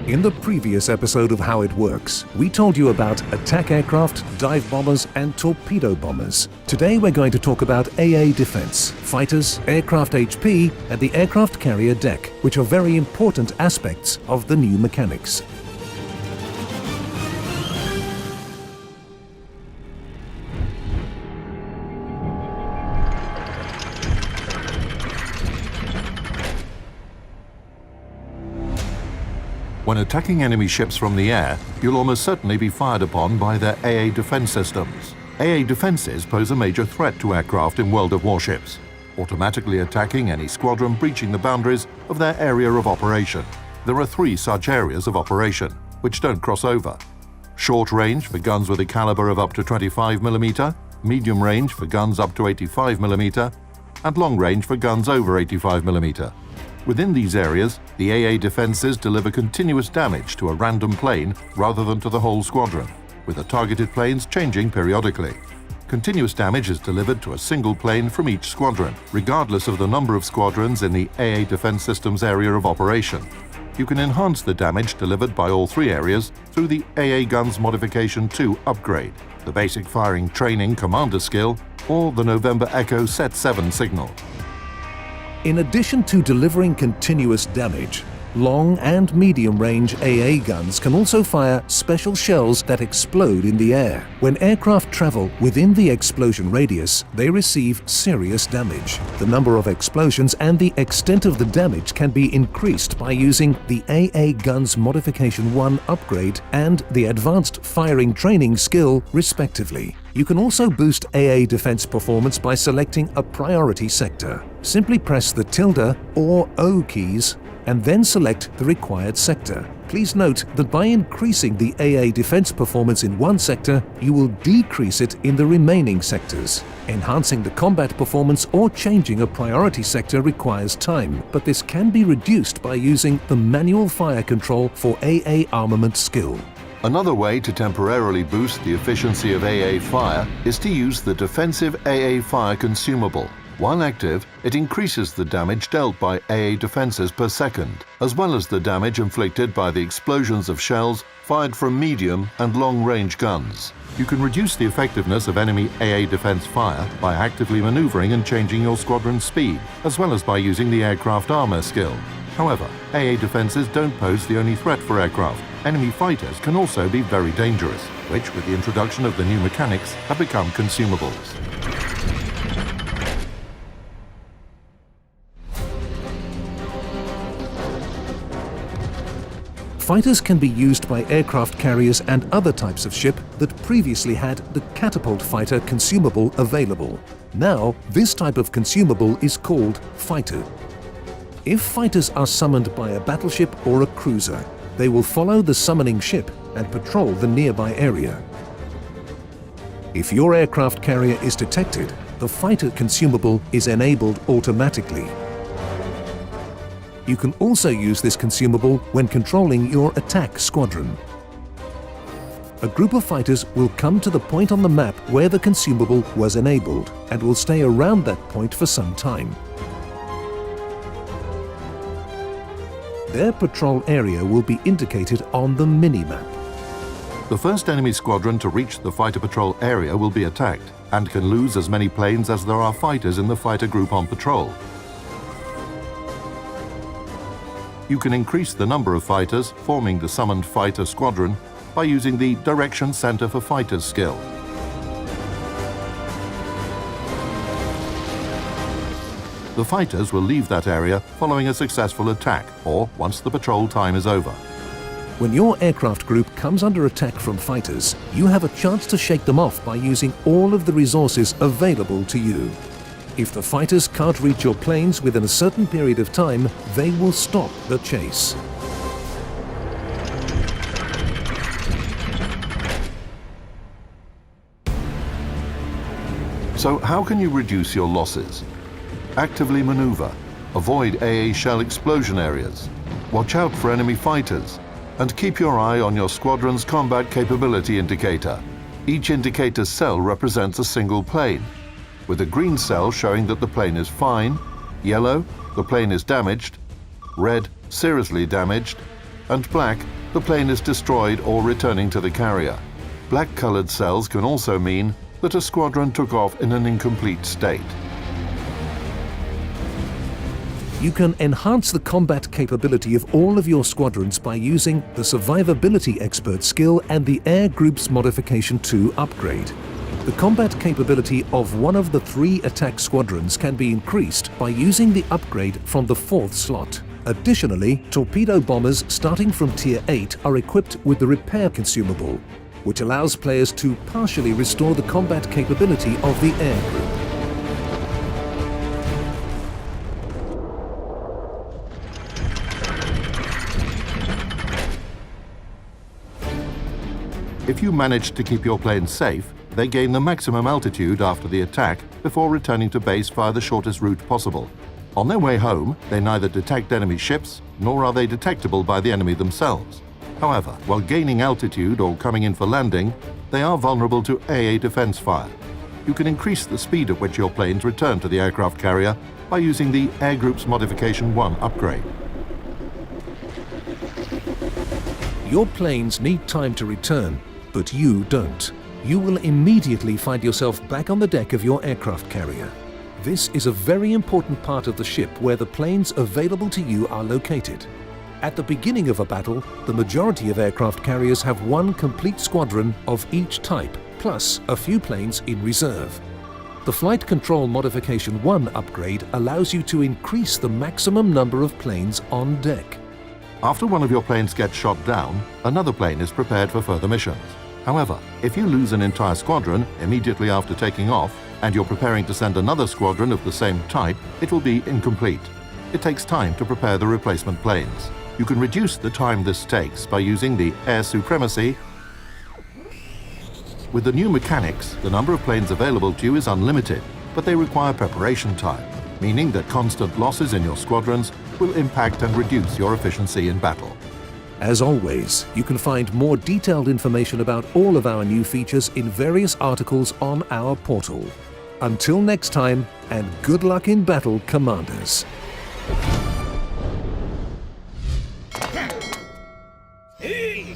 In the previous episode of How It Works, we told you about attack aircraft, dive bombers, and torpedo bombers. Today we're going to talk about AA defense, fighters, aircraft HP, and the aircraft carrier deck, which are very important aspects of the new mechanics. When attacking enemy ships from the air, you'll almost certainly be fired upon by their AA defense systems. AA defenses pose a major threat to aircraft in World of Warships, automatically attacking any squadron breaching the boundaries of their area of operation. There are 3 such areas of operation, which don't cross over. Short range for guns with a caliber of up to 25mm, medium range for guns up to 85mm, and long range for guns over 85mm. Within these areas, the AA defenses deliver continuous damage to a random plane rather than to the whole squadron, with the targeted planes changing periodically. Continuous damage is delivered to a single plane from each squadron, regardless of the number of squadrons in the AA defense system's area of operation. You can enhance the damage delivered by all 3 areas through the AA Guns Modification 2 upgrade, the Basic Firing Training Commander skill, or the November Echo Set 7 signal. In addition to delivering continuous damage, long and medium-range AA guns can also fire special shells that explode in the air. When aircraft travel within the explosion radius, they receive serious damage. The number of explosions and the extent of the damage can be increased by using the AA Guns Modification 1 upgrade and the Advanced Firing Training skill, respectively. You can also boost AA defense performance by selecting a priority sector. Simply press the tilde or O keys and then select the required sector. Please note that by increasing the AA defense performance in one sector, you will decrease it in the remaining sectors. Enhancing the combat performance or changing a priority sector requires time, but this can be reduced by using the manual fire control for AA armament skill. Another way to temporarily boost the efficiency of AA fire is to use the defensive AA fire consumable. While active, it increases the damage dealt by AA defenses per second, as well as the damage inflicted by the explosions of shells fired from medium and long-range guns. You can reduce the effectiveness of enemy AA defense fire by actively maneuvering and changing your squadron's speed, as well as by using the aircraft armor skill. However, AA defenses don't pose the only threat for aircraft. Enemy fighters can also be very dangerous, which, with the introduction of the new mechanics, have become consumables. Fighters can be used by aircraft carriers and other types of ship that previously had the catapult fighter consumable available. Now, this type of consumable is called fighter. If fighters are summoned by a battleship or a cruiser, they will follow the summoning ship and patrol the nearby area. If your aircraft carrier is detected, the fighter consumable is enabled automatically. You can also use this consumable when controlling your attack squadron. A group of fighters will come to the point on the map where the consumable was enabled and will stay around that point for some time. Their patrol area will be indicated on the mini-map. The first enemy squadron to reach the fighter patrol area will be attacked and can lose as many planes as there are fighters in the fighter group on patrol. You can increase the number of fighters forming the summoned fighter squadron by using the Direction Center for Fighters skill. The fighters will leave that area following a successful attack or once the patrol time is over. When your aircraft group comes under attack from fighters, you have a chance to shake them off by using all of the resources available to you. If the fighters can't reach your planes within a certain period of time, they will stop the chase. So how can you reduce your losses? Actively maneuver, avoid AA shell explosion areas, watch out for enemy fighters, and keep your eye on your squadron's combat capability indicator. Each indicator cell represents a single plane. with a green cell showing that the plane is fine, yellow, the plane is damaged, red, seriously damaged, and black, the plane is destroyed or returning to the carrier. Black-colored cells can also mean that a squadron took off in an incomplete state. You can enhance the combat capability of all of your squadrons by using the Survivability Expert skill and the Air Group's Modification 2 upgrade. The combat capability of one of the 3 attack squadrons can be increased by using the upgrade from the 4th slot. Additionally, torpedo bombers starting from Tier 8 are equipped with the Repair consumable, which allows players to partially restore the combat capability of the Air Group. If you manage to keep your planes safe, they gain the maximum altitude after the attack before returning to base via the shortest route possible. On their way home, they neither detect enemy ships, nor are they detectable by the enemy themselves. However, while gaining altitude or coming in for landing, they are vulnerable to AA defense fire. You can increase the speed at which your planes return to the aircraft carrier by using the Air Group's Modification 1 upgrade. Your planes need time to return, but you don't. You will immediately find yourself back on the deck of your aircraft carrier. This is a very important part of the ship where the planes available to you are located. At the beginning of a battle, the majority of aircraft carriers have one complete squadron of each type, plus a few planes in reserve. The Flight Control Modification 1 upgrade allows you to increase the maximum number of planes on deck. After one of your planes gets shot down, another plane is prepared for further missions. However, if you lose an entire squadron immediately after taking off, and you're preparing to send another squadron of the same type, it will be incomplete. It takes time to prepare the replacement planes. You can reduce the time this takes by using the Air Supremacy. With the new mechanics, the number of planes available to you is unlimited, but they require preparation time, meaning that constant losses in your squadrons will impact and reduce your efficiency in battle. As always, you can find more detailed information about all of our new features in various articles on our portal. Until next time, and good luck in battle, Commanders. Hey!